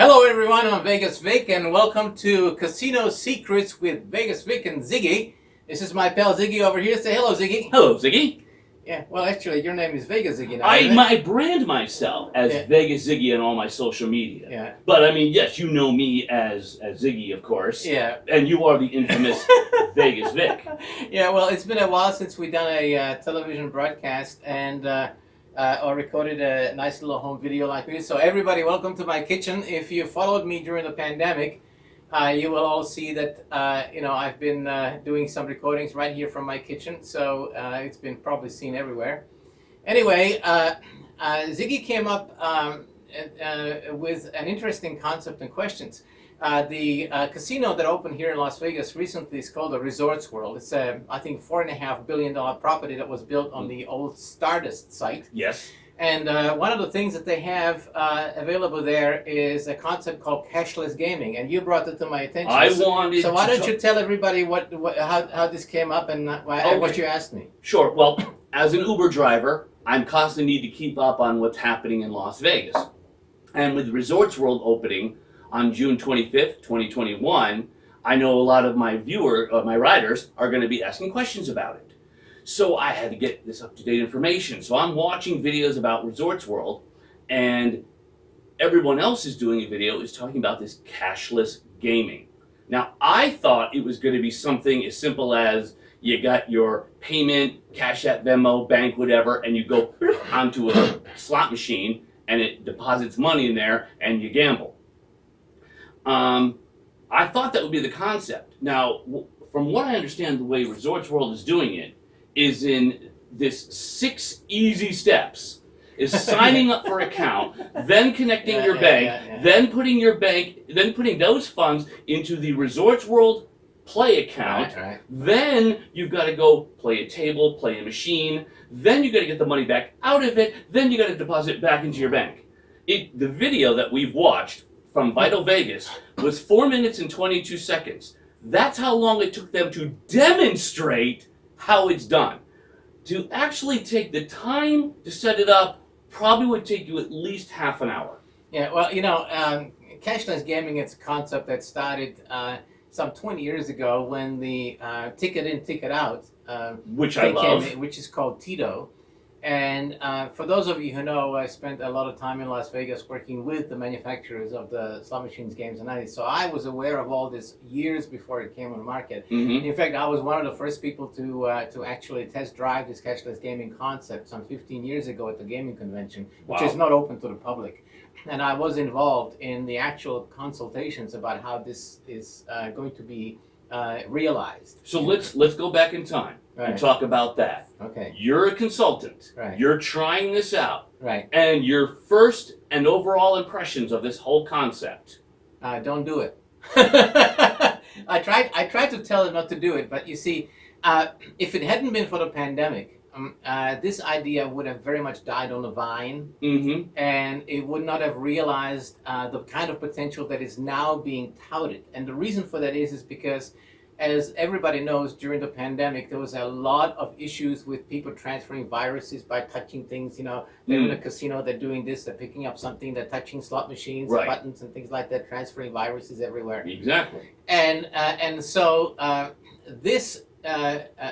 Hello everyone, I'm Vegas Vic and welcome to Casino Secrets with Vegas Vic and Ziggy. This is my pal Ziggy over here. Say hello, Ziggy. Hello, Ziggy. Yeah, well actually your name is Vegas Ziggy now. I brand myself as Vegas Ziggy on all my social media. Yeah. But I mean, yes, you know me as Ziggy, of course. Yeah. And you are the infamous Vegas Vic. Yeah, well it's been a while since we've done a television broadcast and or recorded a nice little home video like this. So everybody, welcome to my kitchen. If you followed me during the pandemic, you will all see that I've been doing some recordings right here from my kitchen. So it's been probably seen everywhere. Anyway, Ziggy came up with an interesting concept and questions. The casino that opened here in Las Vegas recently is called the Resorts World. It's a, I think, $4.5 billion property that was built on the old Stardust site. Yes. And one of the things that they have available there is a concept called Cashless Gaming, and you brought it to my attention. So why don't you tell everybody how this came up and what you asked me? Sure. Well, as an Uber driver, I'm constantly need to keep up on what's happening in Las Vegas. And with Resorts World opening on June 25th, 2021, I know a lot of my my riders are going to be asking questions about it. So I had to get this up-to-date information. So I'm watching videos about Resorts World, and everyone else is doing a video is talking about this cashless gaming. Now, I thought it was going to be something as simple as you got your payment, Cash App, Venmo, bank, whatever, and you go onto a slot machine, and it deposits money in there, and you gamble. I thought that would be the concept. Now, from what I understand, the way Resorts World is doing it is in this 6 easy steps. Is signing up for an account, then connecting your bank, then putting those funds into the Resorts World Play account. Right. Then you've got to go play a table, play a machine. Then you got to get the money back out of it. Then you got to deposit it back into your bank. The video that we've watched from Vital Vegas was 4 minutes and 22 seconds. That's how long it took them to demonstrate how it's done. To actually take the time to set it up probably would take you at least half an hour. Yeah, well, cashless gaming is a concept that started some 20 years ago when the ticket in, ticket out which I love. Which is called Tito. And for those of you who know, I spent a lot of time in Las Vegas working with the manufacturers of the slot machines, games, and nights. So I was aware of all this years before it came on the market. Mm-hmm. In fact, I was one of the first people to actually test drive this cashless gaming concept some 15 years ago at the gaming convention, which is not open to the public. And I was involved in the actual consultations about how this is going to be realized. So let's go back in time and talk about that. Okay. You're a consultant. Right. You're trying this out. Right. And your first and overall impressions of this whole concept. Don't do it. I tried to tell them not to do it, but you see, if it hadn't been for the pandemic, this idea would have very much died on the vine, and it would not have realized the kind of potential that is now being touted. And the reason for that is because, as everybody knows, during the pandemic, there was a lot of issues with people transferring viruses by touching things. They're in a casino, they're doing this, they're picking up something, they're touching slot machines, buttons and things like that, transferring viruses everywhere. Exactly. And so this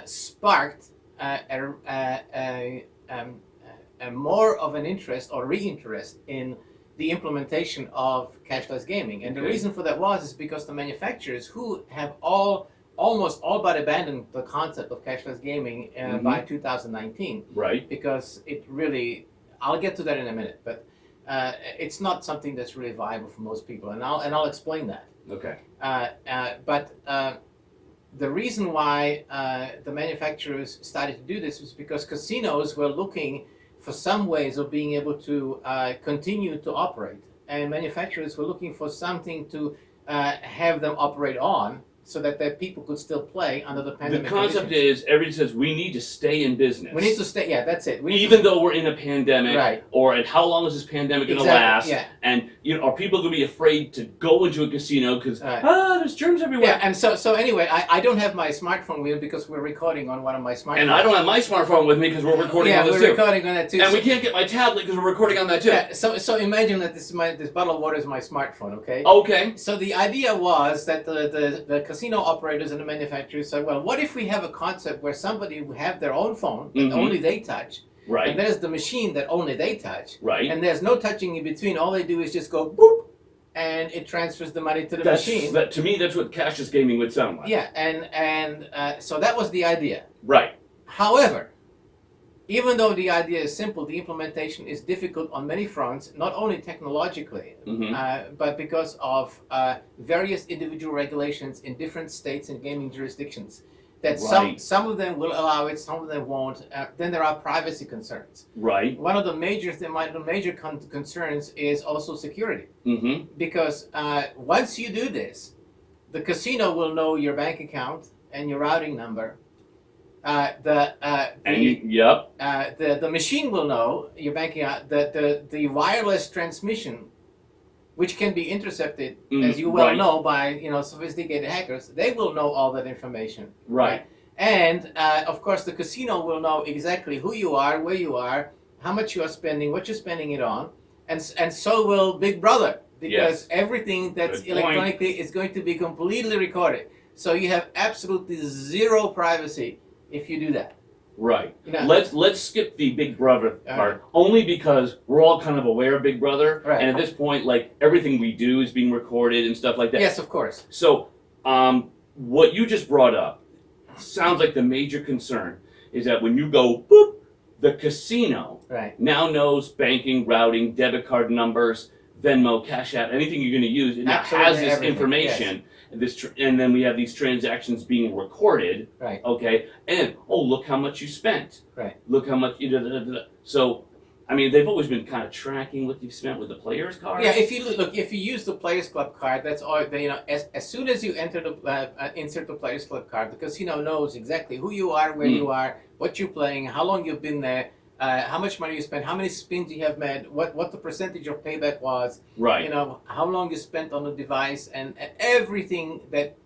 sparked a more of an interest or re-interest in the implementation of cashless gaming. And the reason for that is because the manufacturers, who have almost all but abandoned the concept of cashless gaming by 2019. Right. Because it really, I'll get to that in a minute, but it's not something that's really viable for most people, and I'll explain that. Okay. But the reason why the manufacturers started to do this was because casinos were looking for some ways of being able to continue to operate, and manufacturers were looking for something to have them operate on, so that their people could still play under the pandemic. The concept is, everybody says we need to stay in business. We need to stay. Yeah, that's it. Even though we're in a pandemic, or and how long is this pandemic going to last? Yeah. And are people going to be afraid to go into a casino because there's germs everywhere? Yeah, and so anyway, I don't have my smartphone with me because we're recording on one of my smartphones. And I don't have my smartphone with me because we're recording on this too. Yeah, we're recording on that too. And we can't get my tablet because we're recording on that too. Yeah, so imagine that this bottle of water is my smartphone, okay? Okay. So the idea was that the casino operators and the manufacturers said, well, what if we have a concept where somebody will have their own phone that only they touch, Right. and there's the machine that only they touch, Right. and there's no touching in between. All they do is just go boop, and it transfers the money to the machine. To me, that's what cashless gaming would sound like. Yeah, and so that was the idea. Right. However, even though the idea is simple, the implementation is difficult on many fronts, not only technologically, but because of various individual regulations in different states and gaming jurisdictions. That some of them will allow it, some of them won't. Then there are privacy concerns. Right. One of the major concerns is also security, because once you do this, the casino will know your bank account and your routing number. The machine will know your bank account. The wireless transmission, which can be intercepted, as you well know, by sophisticated hackers, they will know all that information. Right. And of course, the casino will know exactly who you are, where you are, how much you are spending, what you're spending it on, and so will Big Brother, because everything that's electronically is going to be completely recorded. So you have absolutely zero privacy if you do that. Right. Let's skip the Big Brother part, only because we're all kind of aware of Big Brother, and at this point, like, everything we do is being recorded and stuff like that. Yes, of course. So, what you just brought up sounds like the major concern is that when you go boop, the casino now knows banking, routing, debit card numbers, Venmo, Cash App, anything you're going to use, and it has this information. Yes. And then we have these transactions being recorded. Right. Okay. And look how much you spent. Right. Look how much you. So, I mean, they've always been kind of tracking what you've spent with the players card. Yeah. If you use the Players Club card, that's all. As soon as you enter insert the Players Club card, the casino knows exactly who you are, where you are, what you're playing, how long you've been there. How much money you spent, how many spins you have made, what the percentage of payback was, right? How long you spent on the device, and everything that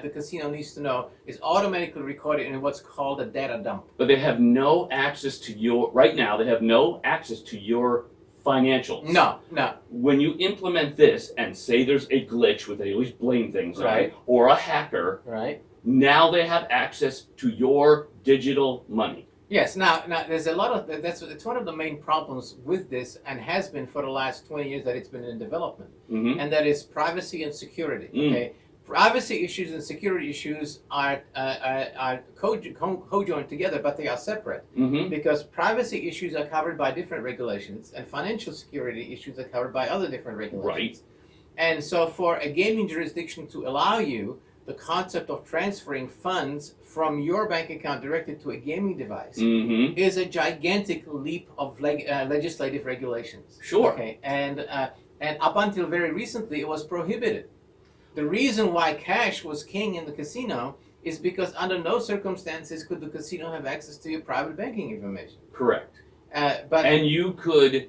the casino needs to know is automatically recorded in what's called a data dump. But they have no access to your They have no access to your financials. No. When you implement this and say there's a glitch, which they always blame things on, or a hacker, now they have access to your digital money. Yes. Now there's a lot of it's one of the main problems with this, and has been for the last 20 years that it's been in development, and that is privacy and security. Okay, privacy issues and security issues are co-joined together, but they are separate because privacy issues are covered by different regulations, and financial security issues are covered by other different regulations. Right. And so, for a gaming jurisdiction to allow you the concept of transferring funds from your bank account directly to a gaming device is a gigantic leap of legislative regulations. Sure. Okay, and up until very recently, it was prohibited. The reason why cash was king in the casino is because under no circumstances could the casino have access to your private banking information. Correct. And you could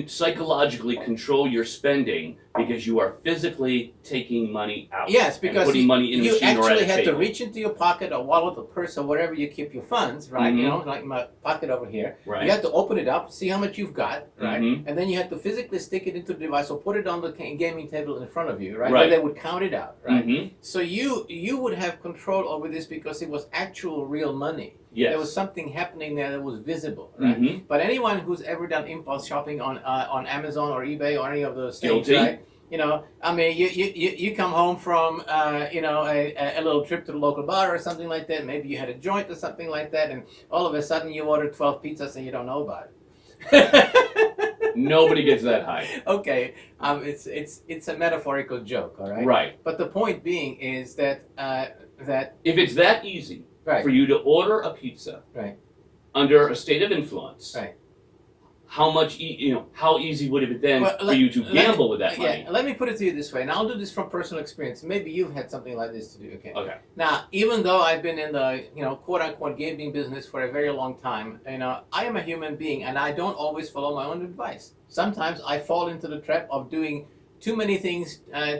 psychologically control your spending because you are physically taking money out. Yes, because putting money in a machine or at a you actually had table. to reach into your pocket or wallet or purse or wherever you keep your funds, right? Like my pocket over here. Right. You had to open it up, see how much you've got, right? And then you had to physically stick it into the device or put it on the gaming table in front of you, right? Where they would count it out, right? So you would have control over this because it was actual real money. Yes. There was something happening there that was visible, right? But anyone who's ever done impulse shopping on Amazon or eBay or any of those things, right? I mean, you come home from a little trip to the local bar or something like that. Maybe you had a joint or something like that, and all of a sudden you ordered 12 pizzas and you don't know about it. Nobody gets that high. Okay, it's a metaphorical joke, all right? Right. But the point being is that if it's that easy for you to order a pizza under a state of influence, how much how easy would it have been Well, for you to gamble with that money? Yeah, let me put it to you this way, and I'll do this from personal experience. Maybe you've had something like this to do. Okay. Okay. Now, even though I've been in the quote unquote gaming business for a very long time, I am a human being, and I don't always follow my own advice. Sometimes I fall into the trap of doing too many things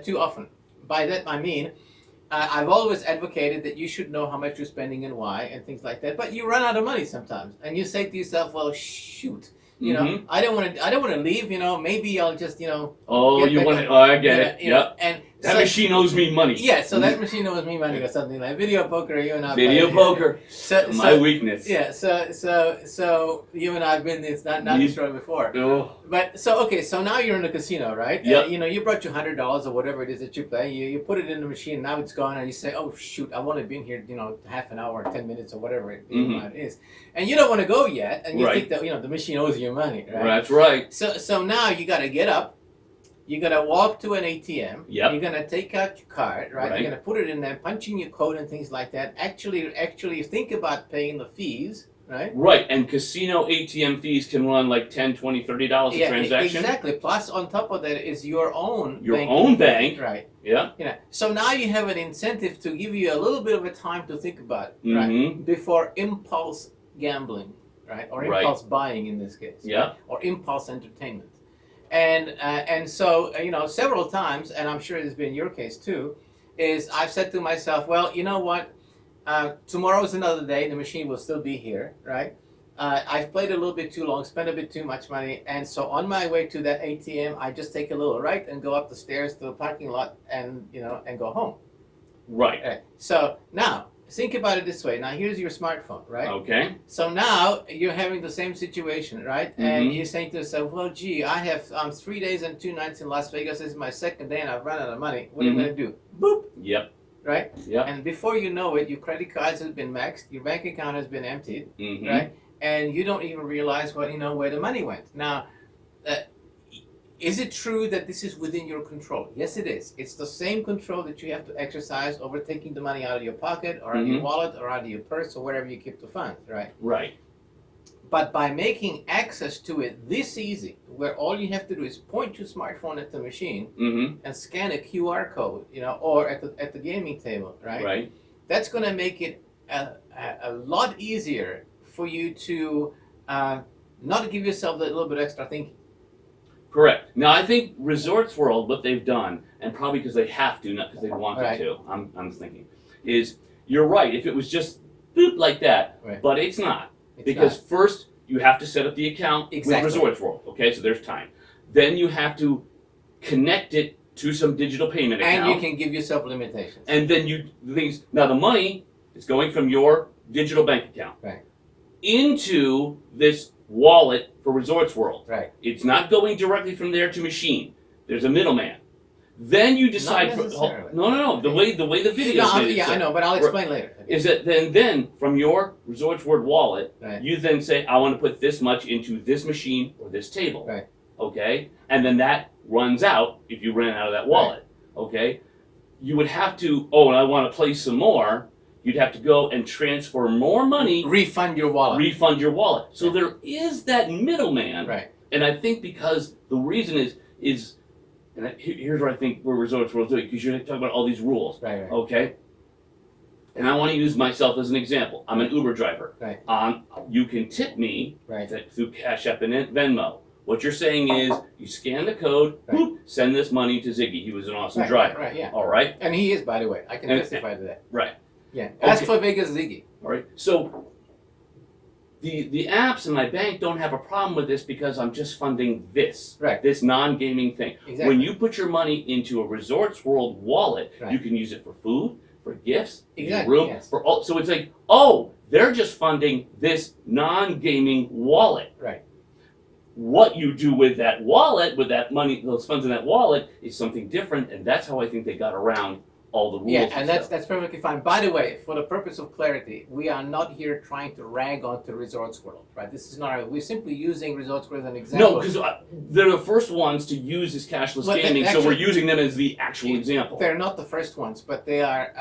too often. By that I mean, I've always advocated that you should know how much you're spending and why and things like that. But you run out of money sometimes, and you say to yourself, "Well, shoot, I don't want to leave. Maybe I'll just Oh, get you back want in." it? Oh, I get it. Yep. And That so, machine owes me money. yeah, so that machine owes me money or something like video poker. You and I Video play. poker. So, My weakness. yeah, so you and I have been it's not destroyed before. Oh. But so now you're in the casino, right? Yep. You brought your $100 or whatever it is that you play. You put it in the machine. Now it's gone, and you say, "Oh shoot, I've only been here, half an hour, 10 minutes, or whatever it is," and you don't want to go yet, and you think that the machine owes you money, right? That's right. So now you got to get up. You're going to walk to an ATM. Yep. You're going to take out your card, right? You're going to put it in there, punch in your code and things like that. Actually think about paying the fees, right? Right, and casino ATM fees can run like $10, $20, $30 a transaction. Exactly. Plus, on top of that is your own bank. Right. Yeah. So now you have an incentive to give you a little bit of a time to think about it, Mm-hmm. right? Before impulse gambling, right? Or impulse buying in this case. Yeah. Right? Or impulse entertainment. And so, several times, and I'm sure it's been your case too, is I've said to myself, well, you know what? Tomorrow's another day. The machine will still be here, right? I've played a little bit too long, spent a bit too much money, and so on my way to that ATM, I just take a little right and go up the stairs to the parking lot and go home. Right. So now, think about it this way. Now, here's your smartphone, right? Okay. So now you're having the same situation, right? Mm-hmm. And you're saying to yourself, well, gee, I have 3 days and 2 nights in Las Vegas. This is my second day and I've run out of money. What am I going to do? Boop. Yep. Right? Yep. And before you know it, your credit cards have been maxed, your bank account has been emptied, Mm-hmm. right? And you don't even realize where the money went. Now, is it true that this is within your control? Yes, it is. It's the same control that you have to exercise over taking the money out of your pocket or out of your wallet or out of your purse or wherever you keep the funds, right? Right. But by making access to it this easy, where all you have to do is point your smartphone at the machine and scan a QR code, or at the gaming table, right? Right. That's going to make it a lot easier for you to not give yourself that little bit extra thinking. Correct. Now, I think Resorts World, what they've done, and probably because they have to, not because they wanted to, I'm thinking, is you're right. If it was just boop like that, but it's not. Because first, you have to set up the account with Resorts World. Okay, so there's time. Then you have to connect it to some digital payment account. And you can give yourself limitations. And then now the money is going from your digital bank account into this wallet for Resorts World. Right. It's not going directly from there to machine. There's a middleman. Then you decide. Not necessarily. No. The way the video. I know, but I'll explain later. Is that then from your Resorts World wallet, you then say, I want to put this much into this machine or this table. Right. Okay? And then that runs out if you ran out of that wallet. Okay? You would have to, and I want to play some more. You'd have to go and transfer more money. Refund your wallet. So there is that middleman. Right. And I think because the reason is and here's where I think where Resorts World doing, because you're talking about all these rules. Right. Okay? And I want to use myself as an example. I'm an Uber driver. Right. You can tip me through Cash App and Venmo. What you're saying is, you scan the code, boop, send this money to Ziggy. He was an awesome driver. Right, yeah. All right? And he is, by the way. I can testify to that. Right. Yeah. Ask for Vegas Ziggy. All right. So the apps and my bank don't have a problem with this because I'm just funding this. Right. This non-gaming thing. Exactly. When you put your money into a Resorts World wallet, you can use it for food, for gifts, room, for all. So it's like, they're just funding this non-gaming wallet. Right. What you do with that wallet, with that money, those funds in that wallet, is something different, and that's how I think they got around all the rules. Yeah, and and stuff. that's perfectly fine. By the way, for the purpose of clarity, we are not here trying to rag onto Resorts World, right? This is not. We're simply using Resorts World as an example. No, because they're the first ones to use this cashless Well, gaming, actually, so we're using them as the actual example. They're not the first ones, but they are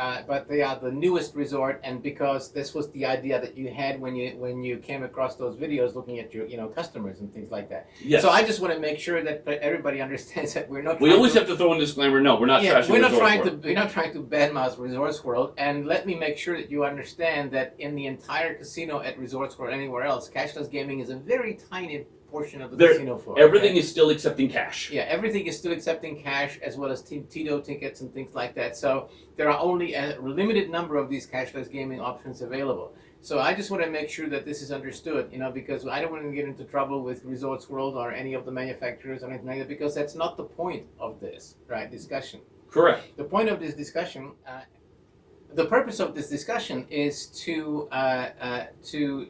the newest resort, and because this was the idea that you had when you came across those videos looking at your customers and things like that. Yes. So I just want to make sure that everybody understands that we're not. We always have to throw in a disclaimer. No, we're not trashing we're not Resorts trying World. to we're not trying to badmouth Resorts World, and let me make sure that you understand that in the entire casino at Resorts World, anywhere else, cashless gaming is a very tiny portion of the casino floor. Everything is still accepting cash. Yeah, everything is still accepting cash as well as Tito tickets and things like that. So there are only a limited number of these cashless gaming options available. So I just want to make sure that this is understood, because I don't want to get into trouble with Resorts World or any of the manufacturers or anything like that, because that's not the point of this, right, discussion. Correct. The point of this discussion, the purpose of this discussion is to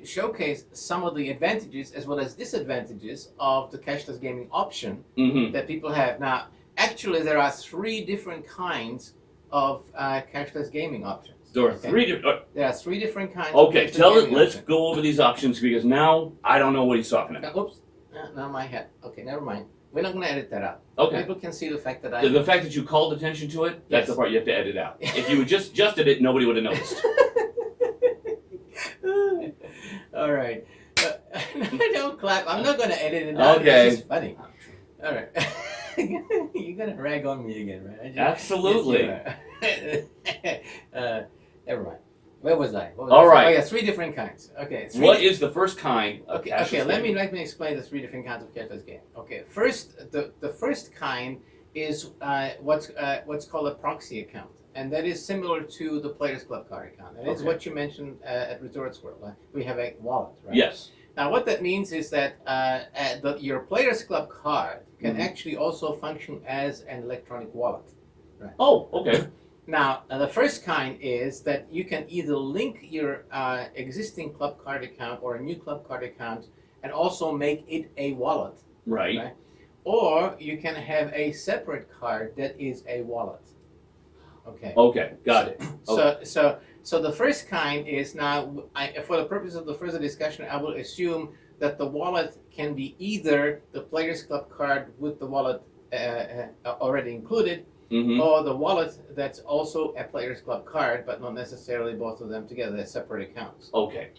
showcase some of the advantages as well as disadvantages of the cashless gaming option that people have. Now, actually, there are 3 different kinds of cashless gaming options. There are 3 different. There are 3 different kinds. Okay, of cashless let's gaming options. go over these options because now I don't know what he's talking about. Oops, now my head. Okay, never mind. We're not going to edit that out. Okay. People can see the fact that I. The fact that you called attention to it, that's Yes. the part you have to edit out. If you had just did it, nobody would have noticed. All right. Don't clap. I'm not going to edit it out. Okay. It's just funny. All right. You're going to rag on me again, right? Absolutely. Yes, you are. Never mind. Where was I? All right. Oh, yeah, 3 different kinds. Okay. What is the first kind of Okay, cashless okay. Let gaming? me explain the 3 different kinds of cashless game. Okay, first, the first kind is what's called a proxy account, and that is similar to the Players Club card account. And it's Okay. what you mentioned at Resorts World. We have a wallet, right? Yes. Now, what that means is that your Players Club card can actually also function as an electronic wallet. Right. Oh, okay. Now, the first kind is that you can either link your existing club card account or a new club card account and also make it a wallet. Right. Right. Or you can have a separate card that is a wallet. Okay. Okay, got it. So the first kind is now, for the purpose of the further discussion, I will assume that the wallet can be either the Players Club card with the wallet already included, or the wallet that's also a Players Club card, but not necessarily both of them together. They're separate accounts. Okay.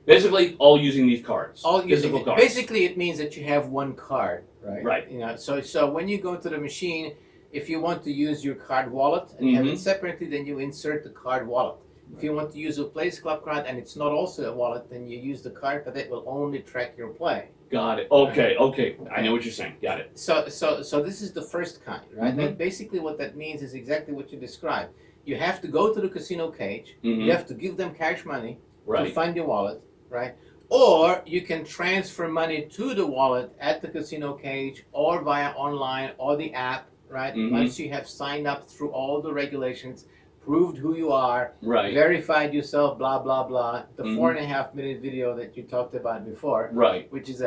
Basically, all using these cards. Physical cards. Basically, it means that you have one card, right? Right. So when you go to the machine, if you want to use your card wallet and you have it separately, then you insert the card wallet. If you want to use a Players Club card and it's not also a wallet, then you use the card, but it will only track your play. Got it. Okay, okay. I know what you're saying. Got it. So this is the first kind, right? That basically what that means is exactly what you described. You have to go to the casino cage. You have to give them cash money to find your wallet, right? Or you can transfer money to the wallet at the casino cage or via online or the app, right? Once you have signed up through all the regulations, proved who you are, verified yourself, blah blah blah. The 4.5-minute video that you talked about before, which is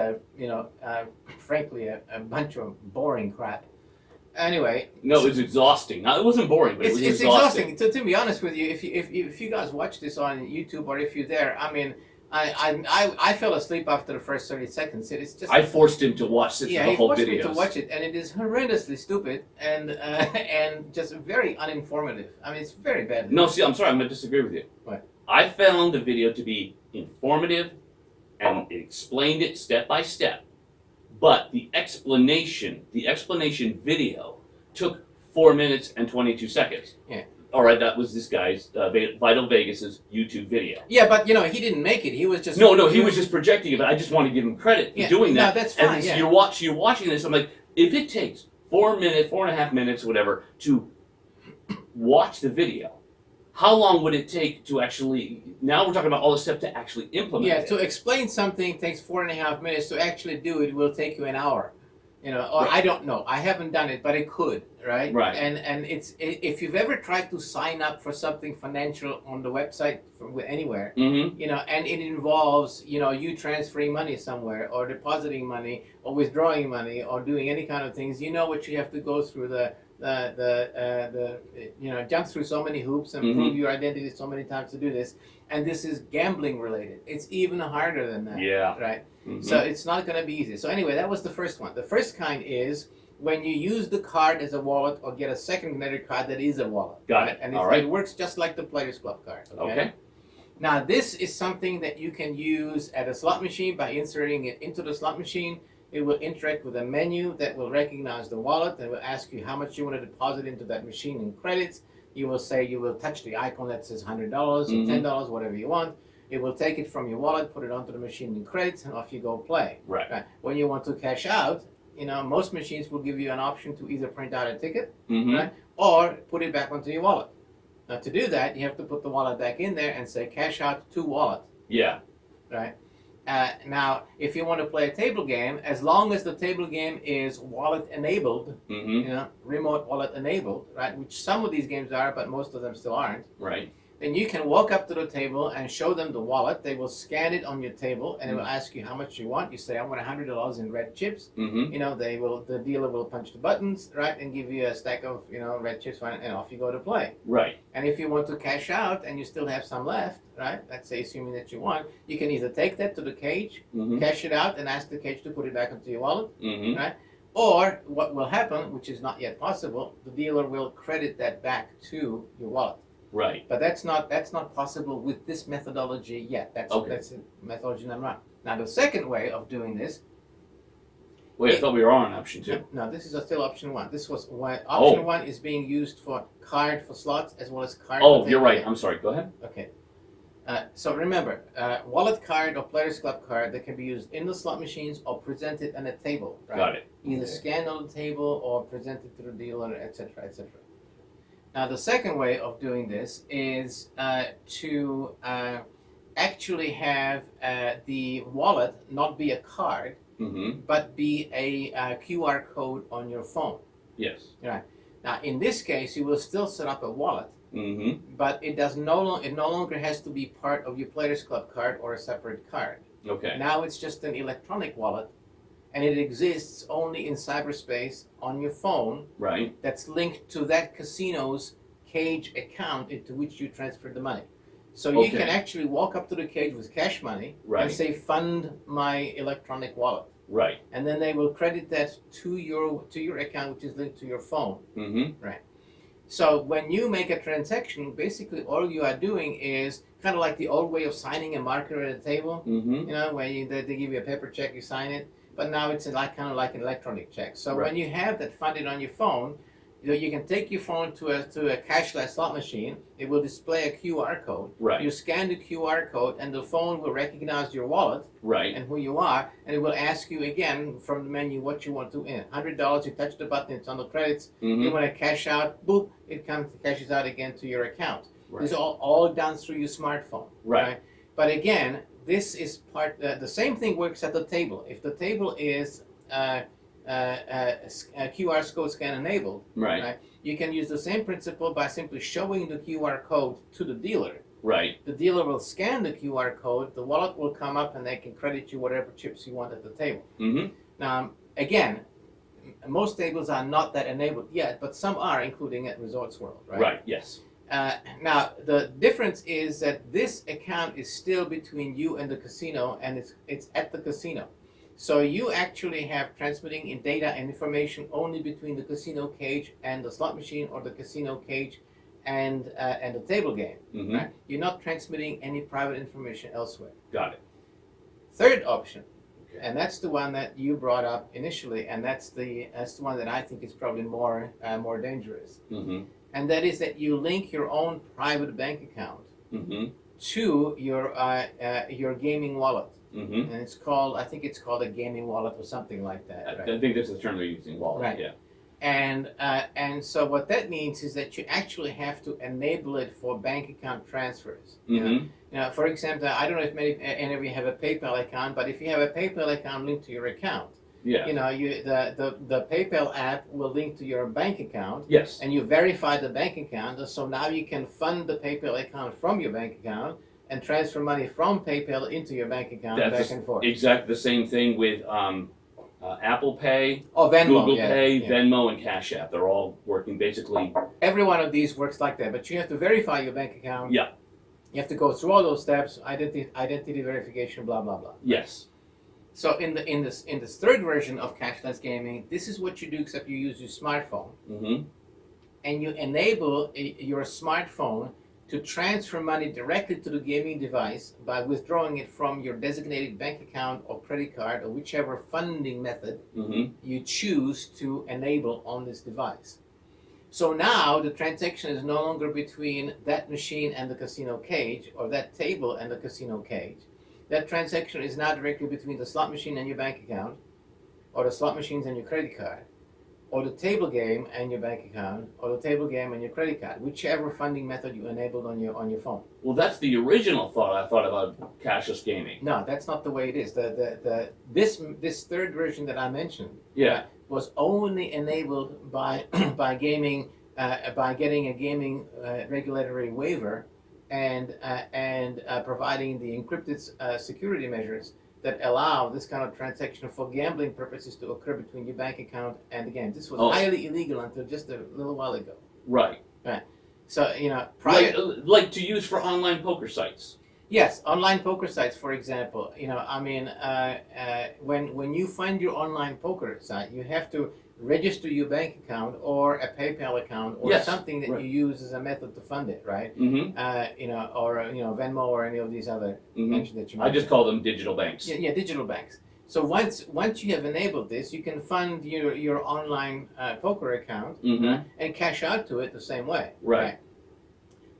frankly a bunch of boring crap. Anyway, no, it's exhausting. It wasn't boring, but it was exhausting. To be honest with you, if you guys watch this on YouTube or if you're there, I mean, I fell asleep after the first 30 seconds. It's just I forced him to watch this the whole video. Me to watch it, and it is horrendously stupid and just very uninformative. I mean, it's very bad. No, see, I'm sorry, I'm going to disagree with you. What? I found the video to be informative, and it explained it step by step. But the explanation video took 4 minutes and 22 seconds. Yeah. All right, that was this guy's Vital Vegas's YouTube video. Yeah, but he didn't make it. He was just no. He was just projecting it. But I just want to give him credit for doing that. No, that's fine. And you're watching this. I'm like, if it takes 4.5 minutes, whatever, to watch the video, how long would it take to actually? Now we're talking about all the steps to actually implement. Yeah, it. to explain something takes 4.5 minutes. To actually do it will take you an hour. Or I don't know. I haven't done it, but it could, right? Right. And it's if you've ever tried to sign up for something financial on the website anywhere, and it involves you transferring money somewhere or depositing money or withdrawing money or doing any kind of things, what you have to go through jump through so many hoops and prove your identity so many times to do this. And this is gambling related. It's even harder than that. Yeah. Right. So it's not going to be easy. So anyway, that was the first one. The first kind is when you use the card as a wallet or get a secondary card that is a wallet. Got it. And All right. it works just like the Players Club card. Okay. Now, this is something that you can use at a slot machine by inserting it into the slot machine. It will interact with a menu that will recognize the wallet and will ask you how much you want to deposit into that machine in credits. You will say you will touch the icon that says $100 or $10, whatever you want. It will take it from your wallet, put it onto the machine in credits, and off you go play. Right. When you want to cash out, most machines will give you an option to either print out a ticket, right, or put it back onto your wallet. Now, to do that, you have to put the wallet back in there and say cash out to wallet. Yeah. Right. Now, if you want to play a table game, as long as the table game is wallet enabled, remote wallet enabled, right, which some of these games are, but most of them still aren't. Right. Then you can walk up to the table and show them the wallet. They will scan it on your table, and it will ask you how much you want. You say, I want $100 in red chips. The dealer will punch the buttons, right, and give you a stack of, red chips, and off you go to play. Right. And if you want to cash out and you still have some left, right, let's say assuming that you want, you can either take that to the cage, cash it out, and ask the cage to put it back into your wallet, right? Or what will happen, which is not yet possible, the dealer will credit that back to your wallet. Right. But that's not possible with this methodology yet. That's methodology number one. Now, the second way of doing this. Wait, I thought we were on option 2. No, this is still option 1. This was option 1 is being used for card for slots as well as card. Oh, you're right. I'm sorry. Go ahead. Okay. So remember, wallet card or Players Club card that can be used in the slot machines or presented on a table. Right? Got it. Either scanned on the table or presented to the dealer, etc., etc. Now, the second way of doing this is to actually have the wallet not be a card, but be a QR code on your phone. Yes. Right. Now, in this case, you will still set up a wallet, but it no longer has to be part of your Players Club card or a separate card. Okay. Now it's just an electronic wallet, and it exists only in cyberspace on your phone. Right. That's linked to that casino's cage account into which you transfer the money. So you can actually walk up to the cage with cash money and say, fund my electronic wallet. Right. And then they will credit that to your account, which is linked to your phone. Right. So when you make a transaction, basically all you are doing is kind of like the old way of signing a marker at a table. Where they give you a paper check, you sign it. But now it's kind of like an electronic check. So when you have that funded on your phone, you can take your phone to a cashless slot machine. It will display a QR code. Right. You scan the QR code, and the phone will recognize your wallet and who you are, and it will ask you again from the menu what you want to in. $100, you touch the button, it's on the credits. You want to cash out, boop, it cashes out again to your account. Right. This is all done through your smartphone. Right. But again, this is the same thing works at the table. If the table is QR code scan enabled, right, you can use the same principle by simply showing the QR code to the dealer. Right. The dealer will scan the QR code, the wallet will come up, and they can credit you whatever chips you want at the table. Now, again, most tables are not that enabled yet, but some are, including at Resorts World. Right. Right. Yes. Now, the difference is that this account is still between you and the casino, and it's at the casino. So you actually have transmitting in data and information only between the casino cage and the slot machine, or the casino cage and the table game. Right? You're not transmitting any private information elsewhere. Got it. Third option, and that's the one that you brought up initially, and that's the one that I think is probably more dangerous. And that is that you link your own private bank account to your gaming wallet. And I think it's called a gaming wallet or something like that. Right? I think that's the term they're using, wallet. Right. Yeah. And so what that means is that you actually have to enable it for bank account transfers. Now, for example, I don't know if any of you have a PayPal account, but if you have a PayPal account linked to your account, the PayPal app will link to your bank account. Yes. And you verify the bank account, so now you can fund the PayPal account from your bank account and transfer money from PayPal into your bank account back and forth. Exactly the same thing with Apple Pay, Oh, Venmo. Google yeah, Pay, yeah. Venmo, and Cash App. They're all working basically. Every one of these works like that, but you have to verify your bank account. Yeah. You have to go through all those steps, identity verification, blah blah blah. Yes. So in this third version of cashless gaming, this is what you do, except you use your smartphone, Mm-hmm. and you enable your smartphone to transfer money directly to the gaming device by withdrawing it from your designated bank account or credit card or whichever funding method Mm-hmm. you choose to enable on this device. So now the transaction is no longer between that machine and the casino cage, or that table and the casino cage. That transaction is now directly between the slot machine and your bank account, or the slot machines and your credit card, or the table game and your bank account, or the table game and your credit card, whichever funding method you enabled on your phone. Well, that's the original thought I thought about cashless gaming. No, that's not the way it is. This third version that I mentioned Yeah. was only enabled by by gaming by getting a gaming regulatory waiver and providing the encrypted security measures that allow this kind of transaction for gambling purposes to occur between your bank account and the game. This was Oh. highly illegal until just a little while ago. Right. So prior. Like to use for online poker sites. Yes, online poker sites, for example. When you find your online poker site, you have to register your bank account or a PayPal account or Yes, something that right. you use as a method to fund it, right? Mm-hmm. Or Venmo or any of these other Mm-hmm. mentioned that you I mentioned. just call them digital banks. Yeah, digital banks. So once you have enabled this, you can fund your online poker account Mm-hmm. and cash out to it the same way. Right.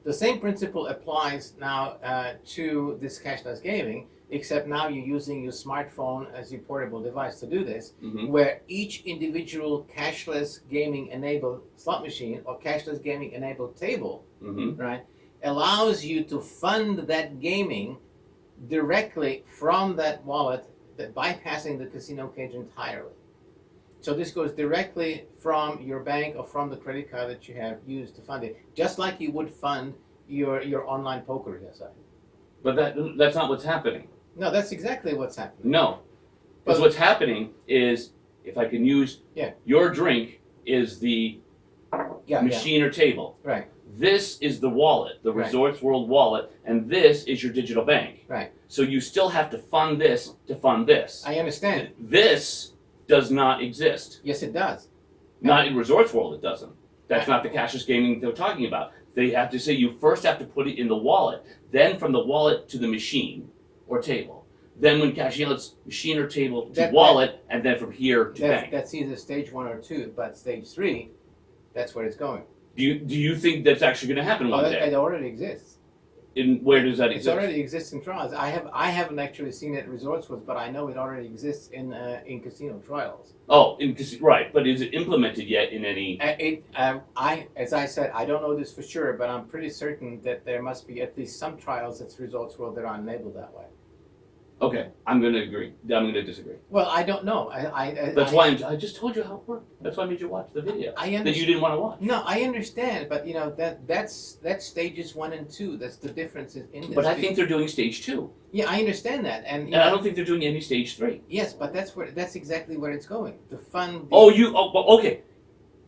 The same principle applies now to this cashless gaming, except now you're using your smartphone as your portable device to do this, Mm-hmm. where each individual cashless gaming enabled slot machine or cashless gaming enabled table, Mm-hmm. right, allows you to fund that gaming directly from that wallet, that bypassing the casino cage entirely. So this goes directly from your bank or from the credit card that you have used to fund it, just like you would fund your online poker site. But that's not what's happening. No, that's exactly what's happening. No. Because But- what's happening is, if I can use Yeah. your drink is the Yeah, machine or table. Right. This is the wallet, the Right. Resorts World wallet, and this is your digital bank. Right. So you still have to fund this to fund this. I understand. This does not exist. Yes, it does. Not in Resorts World, it doesn't. That's not the cashless gaming they're talking about. They have to say you first have to put it in the wallet, then from the wallet to the machine or table. Then when cashing out, it's machine or table to That- wallet, and then from here to bank. That's either stage 1 or 2, but stage 3, that's where it's going. Do you think that's actually going to happen one day? It already exists. And where does that It exist? already exists in trials. I haven't actually seen it at Resorts World, but I know it already exists in casino trials. Oh, right. But is it implemented yet in any? As I said, I don't know this for sure, but I'm pretty certain that there must be at least some trials at Resorts World that are enabled that way. Okay, I'm going to agree. I'm going to disagree. Well, I don't know. That's why I just told you how it worked. That's why I made you watch the video I that understand. you didn't want to watch. No, I understand, but that's stages 1 and 2. That's the difference in this. But I think they're doing stage 2, Yeah, I understand that, and and I don't think they're doing any stage 3. yes, but that's exactly where it's going. The fun. Okay.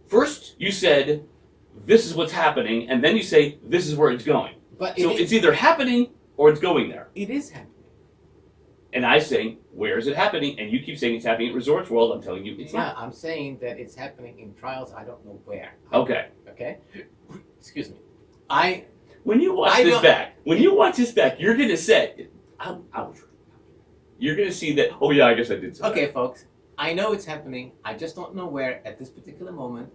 First, you said this is what's happening, and then you say this is where it's going. But So it's either happening or it's going there. it is happening. And I say, where is it happening? And you keep saying it's happening at Resorts World. I'm telling you it's Yeah, not. I'm saying that it's happening in trials. I don't know where. Okay. Okay. Excuse me. When you watch I this don't- back, you're gonna say, I was right. You're gonna see that. Oh yeah, I guess I did say Okay, folks. I know it's happening. I just don't know where at this particular moment.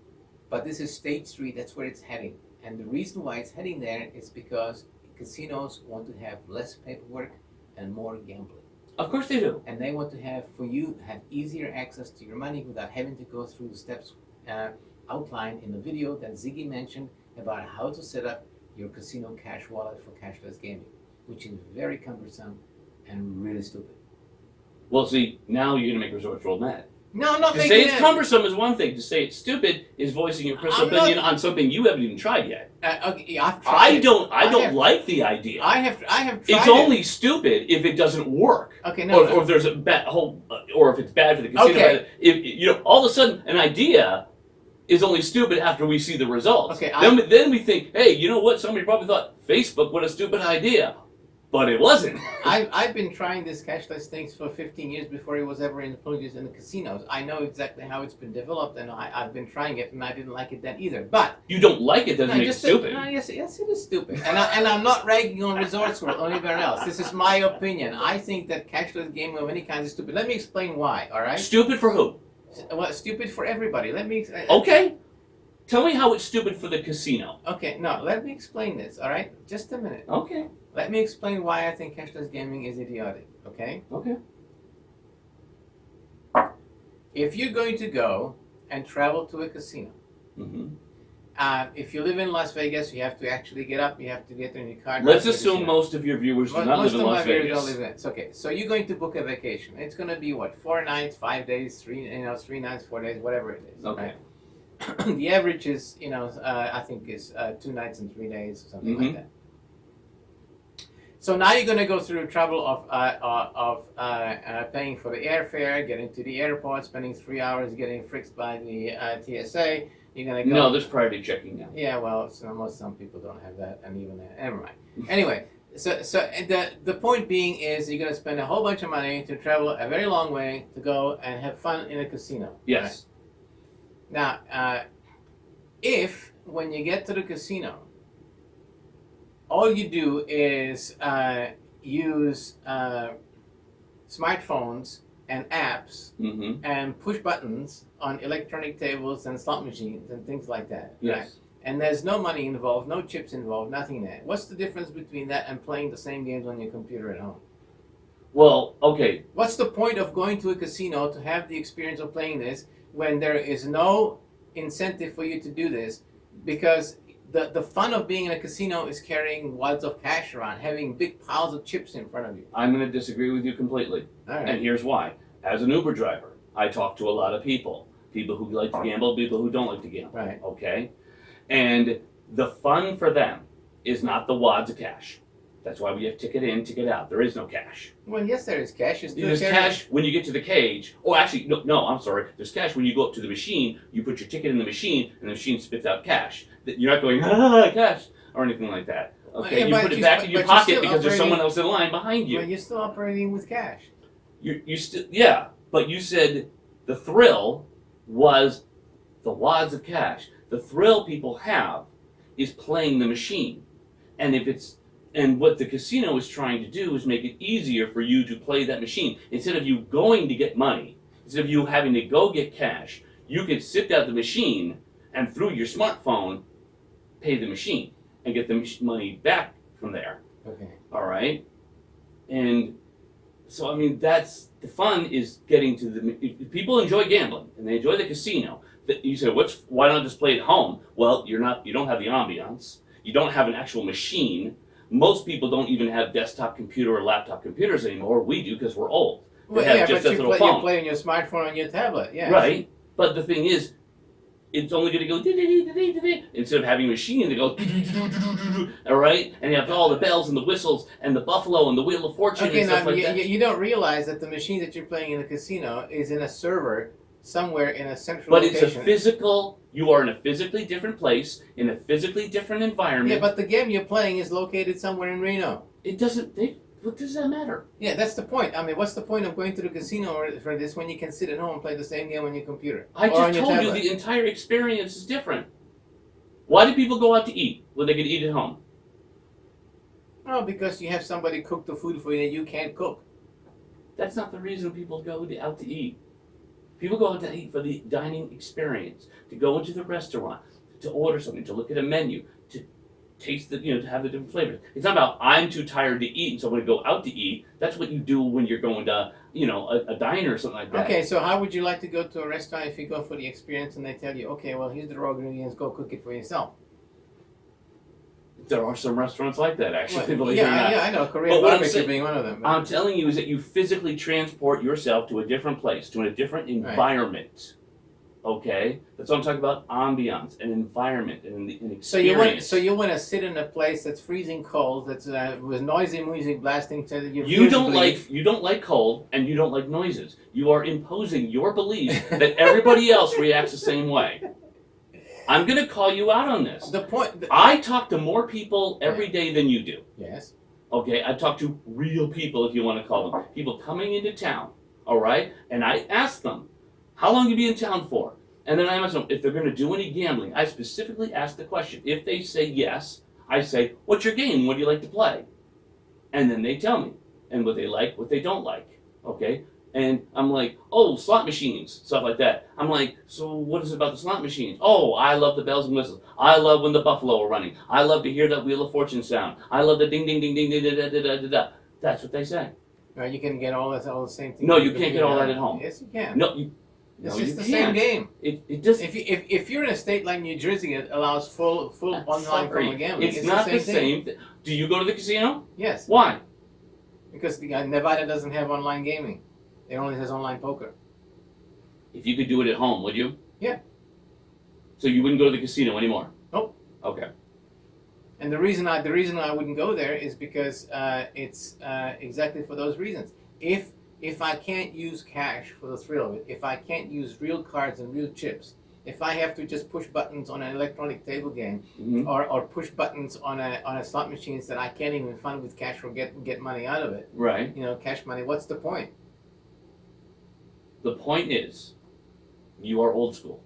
But this is stage 3. That's where it's heading. And the reason why it's heading there is because casinos want to have less paperwork and more gambling. that. Of course they do. And they want to have easier access to your money without having to go through the steps outlined in the video that Ziggy mentioned about how to set up your casino cash wallet for cashless gaming, which is very cumbersome and really stupid. Well, see, now you're gonna make Resorts World mad. No, I'm not To making say it's it. cumbersome is one thing. To say it's stupid is voicing your personal I'm not- opinion on something you haven't even tried yet. Okay, yeah, I've tried I it. don't like the idea. I have tried It's it. only stupid if it doesn't work. Okay, no. Or if there's a bad whole, or if it's bad for the casino. Okay. If you know, all of a sudden, an idea is only stupid after we see the results. Okay, Then we think, hey, you know what? Somebody probably thought Facebook, what a stupid idea, but it wasn't. I've been trying this cashless things for 15 years before it was ever introduced in the casinos. I know exactly how it's been developed, and I've been trying it, and I didn't like it then either. But You don't like it doesn't make it stupid. yes, it is stupid. And I'm not ragging on Resorts World or anywhere else. This is my opinion. I think that cashless gaming of any kind is stupid. Let me explain why. All right? Stupid for who? Well, stupid for everybody. Let me. Okay. Tell me how it's stupid for the casino. Okay, no, let me explain this, all right? Just a minute. Okay. Let me explain why I think cashless gaming is idiotic, okay? Okay. If you're going to go and travel to a casino, Mm-hmm. if you live in Las Vegas, you have to actually get up, you have to get in your car. Let's drive to the assume casino. most of your viewers do not Most live in of Las my viewers Vegas. don't live in it. It's okay. So you're going to book a vacation. It's going to be what? 4 nights, 5 days, 3 nights, 4 days, whatever it is. Okay. Right? The average is, I think is 2 nights and 3 days or something like that. So now you're going to go through the trouble of paying for the airfare, getting to the airport, spending 3 hours getting frisked by the TSA. You're going to go. No, there's priority checking now. Yeah, well, some people don't have that, and even never mind. Anyway, so the point being is you're going to spend a whole bunch of money to travel a very long way to go and have fun in a casino. Yes. Right? Now, if when you get to the casino, all you do is use smartphones and apps Mm-hmm. and push buttons on electronic tables and slot machines and things like that. Yes. Right? And there's no money involved, no chips involved, nothing there. What's the difference between that and playing the same games on your computer at home? Well, okay. What's the point of going to a casino to have the experience of playing this when there is no incentive for you to do this? Because the fun of being in a casino is carrying wads of cash around, having big piles of chips in front of you. I'm going to disagree with you completely. All right. And here's why. As an Uber driver, I talk to a lot of people. People who like to gamble, people who don't like to gamble. Right. Okay? And the fun for them is not the wads of cash. That's why we have ticket in, ticket out. There is no cash. Well, yes, there is cash. You're still There's carrying- cash when you get to the cage. Oh, actually, no, I'm sorry. There's cash when you go up to the machine, you put your ticket in the machine, and the machine spits out cash. You're not going, cash, or anything like that. Okay, Yeah, you but put it you- back in your but you're pocket still because there's operating- someone else in line behind you. Well, you're still operating with cash. You still, yeah, but you said the thrill was the wads of cash. The thrill people have is playing the machine. And what the casino is trying to do is make it easier for you to play that machine. Instead of you going to get money, instead of you having to go get cash, you can sit down at the machine and through your smartphone pay the machine and get the money back from there. Okay. All right? And so, I mean, that's the fun is getting to the. If people enjoy gambling and they enjoy the casino, you say, why not just play at home? Well, you don't have the ambiance. You don't have an actual machine. Most people don't even have desktop computer or laptop computers anymore. We do because we're old. They Well, have yeah, just but that you little play, phone. you play on your smartphone on your tablet, yeah. Right. But the thing is, it's only going to go instead of having a machine that goes all right, and you have all the bells and the whistles and the buffalo and the wheel of fortune Okay, and stuff now like that. you don't realize that the machine that you're playing in the casino is in a server somewhere in a central But location. it's a physical. You are in a physically different place in a physically different environment. Yeah, but the game you're playing is located somewhere in Reno. It doesn't. What does that matter? Yeah, that's the point. I mean, what's the point of going to the casino for this when you can sit at home and play the same game on your computer? I or on just your told you tablet? the entire experience is different. Why do people go out to eat when they can eat at home? Oh, because you have somebody cook the food for you that you can't cook. That's not the reason people go out to eat. People go out to eat for the dining experience, to go into the restaurant, to order something, to look at a menu, to taste to have the different flavors. It's not about I'm too tired to eat and so I'm going to go out to eat. That's what you do when you're going to, a diner or something like that. Okay, so how would you like to go to a restaurant if you go for the experience and they tell you, okay, well, here's the raw ingredients, go cook it for yourself? There are some restaurants like that, actually. Well, believe it or not. I know. Korean But what I'm barbecue saying- being one of them. I'm telling you is that you physically transport yourself to a different place, to a different environment. Okay, that's what I'm talking about. Ambiance, an environment, and an experience. So you want to sit in a place that's freezing cold, that's with noisy music blasting, so that You don't like cold, and you don't like noises. You are imposing your belief that everybody else reacts the same way. I'm going to call you out on this. I talk to more people every day than you do. Yes. Okay, I talk to real people, if you want to call them. People coming into town, all right? And I ask them, how long you be in town for? And then I ask them if they're going to do any gambling. I specifically ask the question. If they say yes, I say, what's your game? What do you like to play? And then they tell me. And what they like, what they don't like. Okay? And I'm like, oh, slot machines, stuff like that. I'm like, so what is it about the slot machines? Oh, I love the bells and whistles. I love when the buffalo are running. I love to hear that Wheel of Fortune sound. I love the ding, ding, ding, ding, da, da, da, da, da, da. That's what they say. You can get all the same thing. No, you can't get all that at home. Yes, you can. No, It's you just the can't. same game. It just If you're in a state like New Jersey that allows full online form gambling, it's not the same. thing. Do you go to the casino? Yes, Why? because Nevada doesn't have online gaming; it only has online poker. If you could do it at home, would you? Yeah. So you wouldn't go to the casino anymore? Nope. Okay. And the reason I wouldn't go there is because it's exactly for those reasons. If I can't use cash for the thrill of it, if I can't use real cards and real chips, if I have to just push buttons on an electronic table game, Mm-hmm. or push buttons on a slot machines that I can't even fund with cash or get money out of it, Right. cash money, what's the point? The point is, you are old school.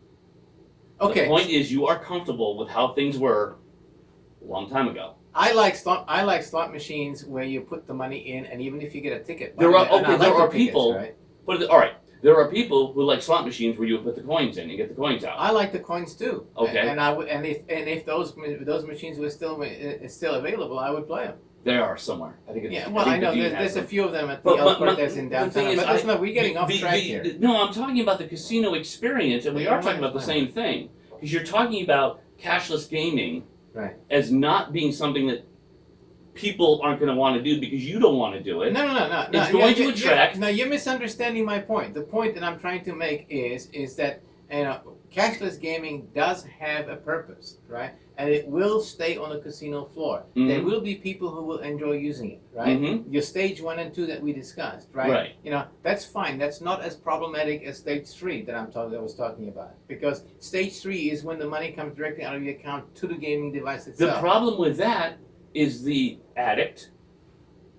Okay. The point is, you are comfortable with how things were a long time ago. I like slot machines where you put the money in, and even if you get a ticket. There are and I like the tickets, people. right? All right. There are people who like slot machines where you put the coins in and get the coins out. I like the coins too. Okay. And if those machines were still available, I would play them. There are somewhere. I think. Yeah, well, I know the Dean there's has a them. few of them at the But El Cortez in the downtown. thing is, But listen, we're getting off track here. No, I'm talking about the casino experience, and we Yeah, are talking about the same thing. Because you're talking about cashless gaming Right. as not being something that people aren't going to want to do because you don't want to do it. No. It's going to attract. No, you're misunderstanding my point. The point that I'm trying to make is that cashless gaming does have a purpose, right? And it will stay on the casino floor. Mhm. There will be people who will enjoy using it, right? Mhm. Your stage 1 and 2 that we discussed, right? Right. That's fine. That's not as problematic as stage 3 that I was talking about. Because stage 3 is when the money comes directly out of your account to the gaming device itself. The problem with that is the addict,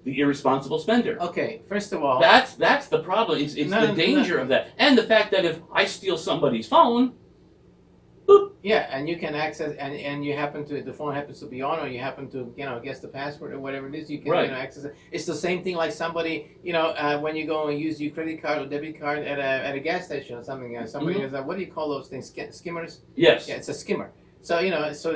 the irresponsible spender. Okay, first of all, That's the problem. It's No, the danger no. of that, and the fact that if I steal somebody's phone, boop, yeah, and you can access, and you happen to, the phone happens to be on, or you happen to, guess the password or whatever it is, you can, Right. access it. It's the same thing like somebody, when you go and use your credit card or debit card at a gas station or something, somebody Mhm. has what do you call those things? Skimmers? yes, Yeah, it's a skimmer. So,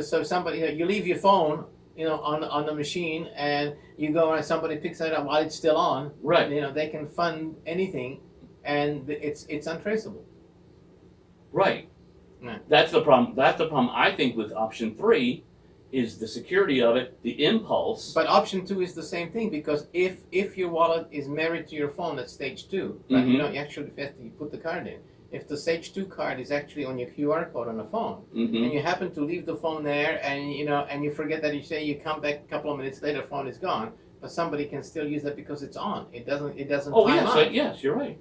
so somebody, you leave your phone, on the machine, and you go and somebody picks it up while it's still on. right, They can fund anything, and it's untraceable. right. Yeah. That's the problem. That's the problem. I think with option 3 is the security of it, the impulse. But option 2 is the same thing, because if your wallet is married to your phone, that's stage 2. Right? Mhm. You actually have to put the card in. If the stage 2 card is actually on your QR code on the phone, Mhm. and you happen to leave the phone there, and you forget that, you come back a couple of minutes later, phone is gone, but somebody can still use that because it's on. It doesn't Oh time yes, out. yes, you're right.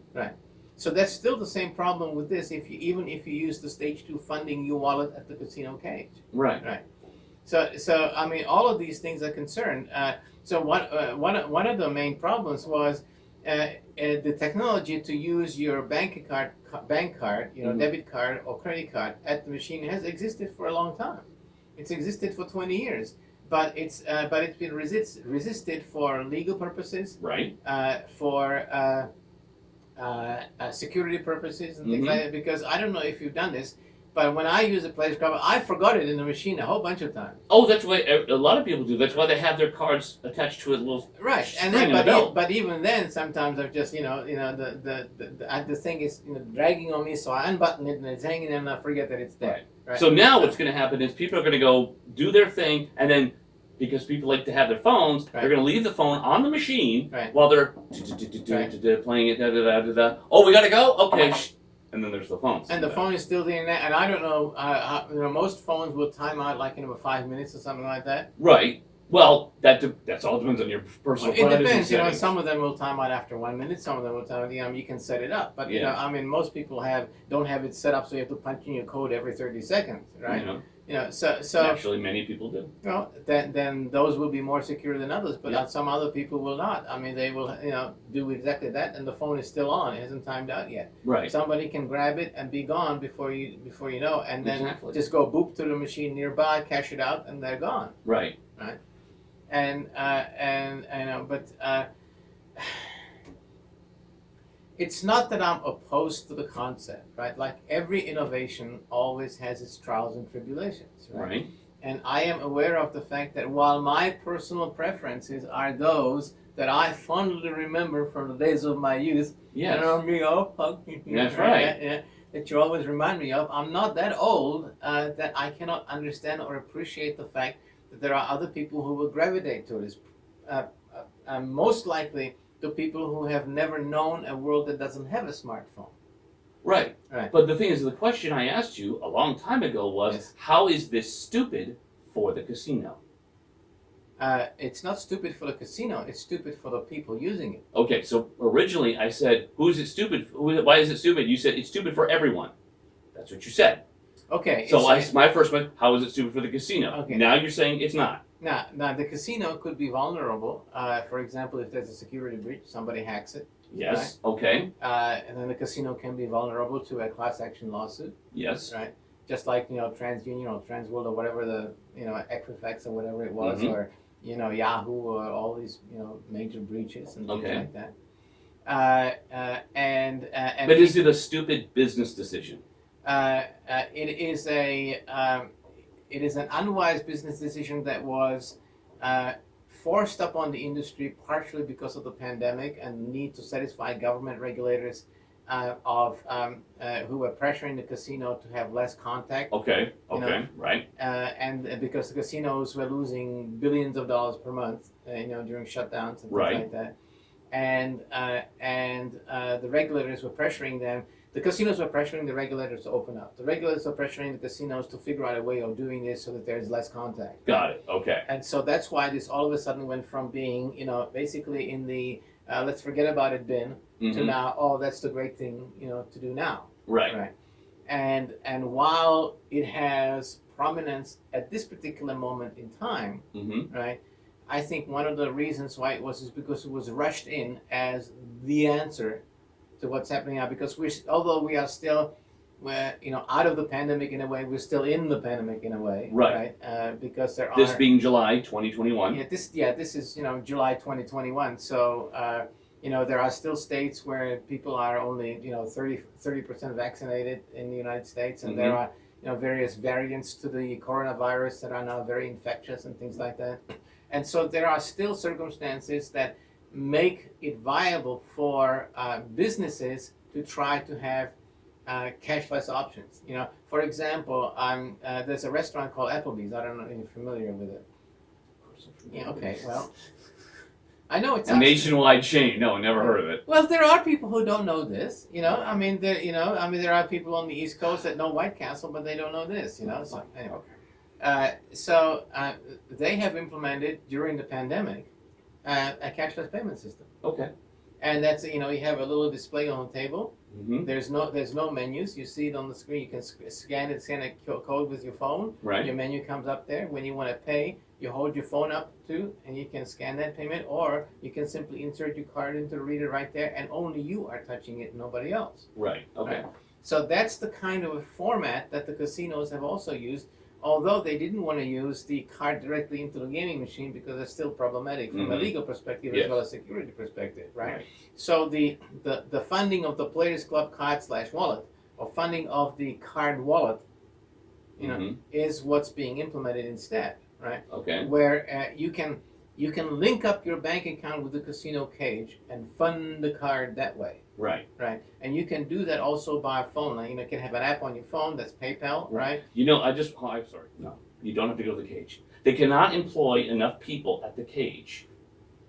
So that's still the same problem with this. Even if you use the stage 2 funding your wallet at the casino cage. Right. So I mean, all of these things are concerned. So one of the main problems was the technology to use your bank card, Mhm. debit card or credit card at the machine has existed for a long time. It's existed for 20 years, but it's been resisted for legal purposes, Right. for security purposes and things Mhm. like that. Because I don't know if you've done this, but when I use a place card, I forgot it in the machine a whole bunch of times. Oh, that's why a lot of people do. That's why they have their cards attached to a little Right, and string then, in the belt. but even then, sometimes I've just the thing is dragging on me, so I unbutton it and it's hanging there, and I forget that it's there. Right. So now what's going to happen is people are going to go do their thing, and then because people like to have their phones. Right. They're going to leave the phone on the machine Right. while they're Right. playing it. Oh, we got to go? Okay. And then there's the phones. And the phone is still there, and I don't know. Most phones will time out like in about 5 minutes or something like that. Right. Well, that's all depends on your personal Well, it depends. settings. Some of them will time out after 1 minute. Some of them will time out. You can set it up, but Yeah. most people don't have it set up so you have to punch in your code every 30 seconds, right? So Actually, many people do. well, then those will be more secure than others, but Yeah. some other people will not. They will do exactly that, and the phone is still on. It hasn't timed out yet. Right. Somebody can grab it and be gone before you know, and then Exactly. just go boop to the machine nearby, cash it out, and they're gone. Right. And but it's not that I'm opposed to the concept, right? Like every innovation always has its trials and tribulations, right? Right. And I am aware of the fact that while my personal preferences are those that I fondly remember from the days of my youth, Yes. That's right. Yeah, that you always remind me of. I'm not that old that I cannot understand or appreciate the fact that there are other people who will gravitate to this. Most likely, the people who have never known a world that doesn't have a smartphone. Right. Right. But the thing is, the question I asked you a long time ago was, Yes. how is this stupid for the casino? It's not stupid for the casino. It's stupid for the people using it. Okay, so originally I said, who is it stupid? Why is it stupid? You said it's stupid for everyone. That's what you said. Okay. So my first one, how is it stupid for the casino? Okay. Now you're saying it's not. Now the casino could be vulnerable. For example, if there's a security breach, somebody hacks it. Yes. Right? Okay. And then the casino can be vulnerable to a class action lawsuit. Yes. Right. Just like TransUnion or TransWorld or whatever the Equifax or whatever it was, Mhm. or Yahoo or all these major breaches and things Okay. like that. And But is it a stupid business decision? It is an unwise business decision that was forced upon the industry partially because of the pandemic and the need to satisfy government regulators who were pressuring the casino to have less contact. Okay. Okay. Right. And because the casinos were losing billions of dollars per month, during shutdowns and things Right. like that, and the regulators were pressuring them. The casinos were pressuring the regulators to open up. The regulators were pressuring the casinos to figure out a way of doing this so that there's less contact. Got it. Okay. And so that's why this all of a sudden went from being, basically in the let's forget about it bin to Mhm. now, oh, that's the great thing, to do now. Right. Right. And while it has prominence at this particular moment in time, Mm-hmm. right, I think one of the reasons why it was is because it was rushed in as the answer to what's happening now. Because although we are still, out of the pandemic in a way, we're still in the pandemic in a way, Right. because there This are being July 2021. this is July 2021. So there are still states where people are only 30% vaccinated in the United States, and there are various variants to the coronavirus that are now very infectious and things like that. And so there are still circumstances that make it viable for businesses to try to have cashless options. For example, there's a restaurant called Applebee's. I don't know if you're familiar with it. Yeah. Okay. Well, I know it's A nationwide chain. No, never heard of it. Well, there are people who don't know this. There are people on the East Coast that know White Castle, but they don't know this. So anyway. They have implemented during the pandemic a cashless payment system. Okay. And that's you have a little display on the table. Mm-hmm. There's no menus. You see it on the screen. You can scan a code with your phone. Right. Your menu comes up there. When you want to pay, you hold your phone up too, and you can scan that payment, or you can simply insert your card into the reader right there, and only you are touching it, nobody else. Right. Okay. Right? So that's the kind of a format that the casinos have also used. Although they didn't want to use the card directly into the gaming machine because it's still problematic from a legal perspective as well as security perspective, right? So the funding of the Players Club card/wallet, or funding of the card wallet, is what's being implemented instead, right? Okay. Where you can link up your bank account with the casino cage and fund the card that way. Right. Right, and you can do that also by phone. Like, you can have an app on your phone that's PayPal, right? I'm sorry. No, you don't have to go to the cage. They cannot employ enough people at the cage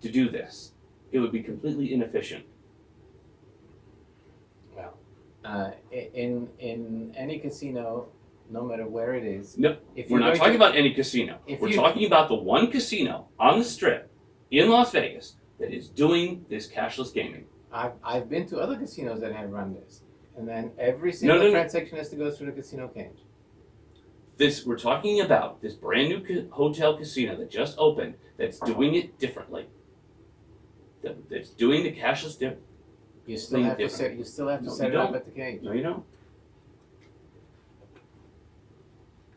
to do this. It would be completely inefficient. Well, in any casino, no matter where it is. No, if we're not talking about any casino. if We're you- talking about the one casino on the Strip in Las Vegas that is doing this cashless gaming. I've been to other casinos that have run this, and then every single transaction has to go through the casino cage. We're talking about this brand new hotel casino that just opened that's doing it differently. That's doing the cashless You still have to set. You still have to set it up at the cage. No, you don't.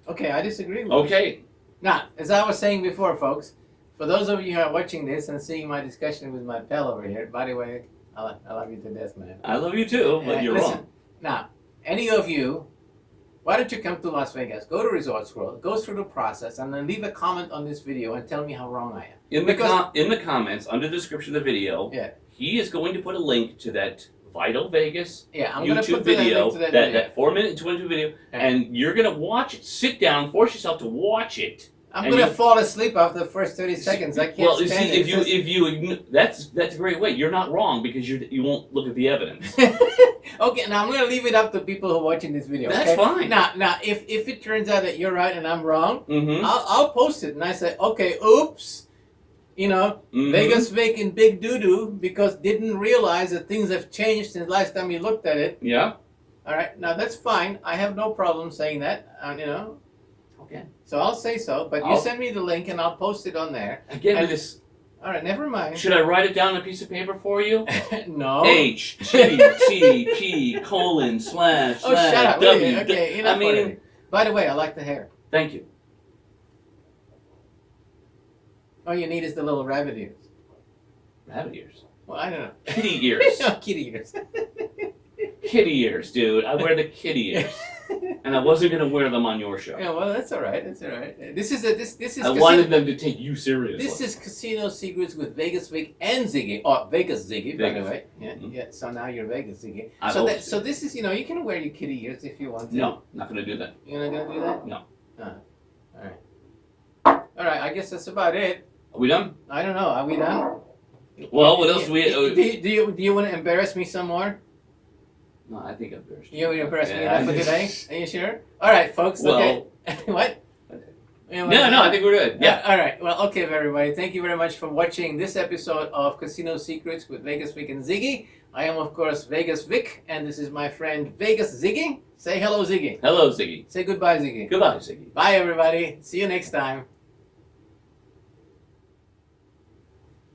Okay, I disagree with you. Okay. Now, as I was saying before, folks, for those of you who are watching this and seeing my discussion with my pal over here, by the way, I love you to death, man. I love you too, but you're listen, wrong. Now, any of you, why don't you come to Las Vegas, go to Resorts World, go through the process, and then leave a comment on this video and tell me how wrong I am. In the comments, under the description of the video, he is going to put a link to that Vital Vegas I'm gonna YouTube put video, link to that video. that 4-minute and 22 video, and you're going to watch it. Sit down, force yourself to watch it. I'm gonna fall asleep after the first 30 seconds. I can't Well, you stand see, it. if you that's a great way. You're not wrong because you won't look at the evidence. Okay, now I'm gonna leave it up to people who are watching this video. That's okay? fine. Now, if it turns out that you're right and I'm wrong, Mm-hmm. I'll post it and I say, okay, oops, Mm-hmm. Vegas faking big doo-doo because didn't realize that things have changed since last time you looked at it. Yeah. All right, now that's fine. I have no problem saying that. Okay. So I'll say so, but you send me the link and I'll post it on there. Again, with this. All right, never mind. Should I write it down on a piece of paper for you? No. HTTP:// Oh, shut up. W. Okay, enough already. By the way, I like the hair. Thank you. All you need is the little rabbit ears. Rabbit ears. Well, I don't know. Kitty ears. No, kitty ears. Kitty ears, dude. I wear the kitty ears, and I wasn't gonna wear them on your show. Yeah, well, that's all right. That's all right. This is I wanted them to take you seriously. This is Casino Secrets with Vegas Vic and Ziggy. Oh, Vegas Ziggy, by the way. Yeah, yeah. So now you're Vegas Ziggy. So this is, you can wear your kitty ears if you want to. No, not gonna do that. You're not gonna do that? No. All right. All right. I guess that's about it. Are we done? I don't know. Are we done? Well, what else do we? Do you want to embarrass me some more? No, I think I've embarrassed you. You want to embarrass me enough for today? Are you sure? All right, folks. Okay. What? No, I think we're good. Yeah. All right. Well, okay, everybody. Thank you very much for watching this episode of Casino Secrets with Vegas Vic and Ziggy. I am, of course, Vegas Vic, and this is my friend Vegas Ziggy. Say hello, Ziggy. Hello, Ziggy. Say goodbye, Ziggy. Goodbye, Ziggy. Bye, everybody. See you next time.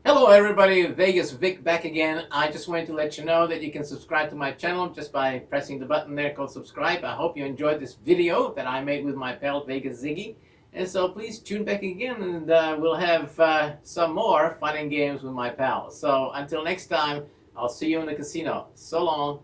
Hello everybody, Vegas Vic back again. I just wanted to let you know that you can subscribe to my channel just by pressing the button there called subscribe. I hope you enjoyed this video that I made with my pal Vegas Ziggy. And so please tune back again and we'll have some more fun and games with my pal. So until next time, I'll see you in the casino. So long.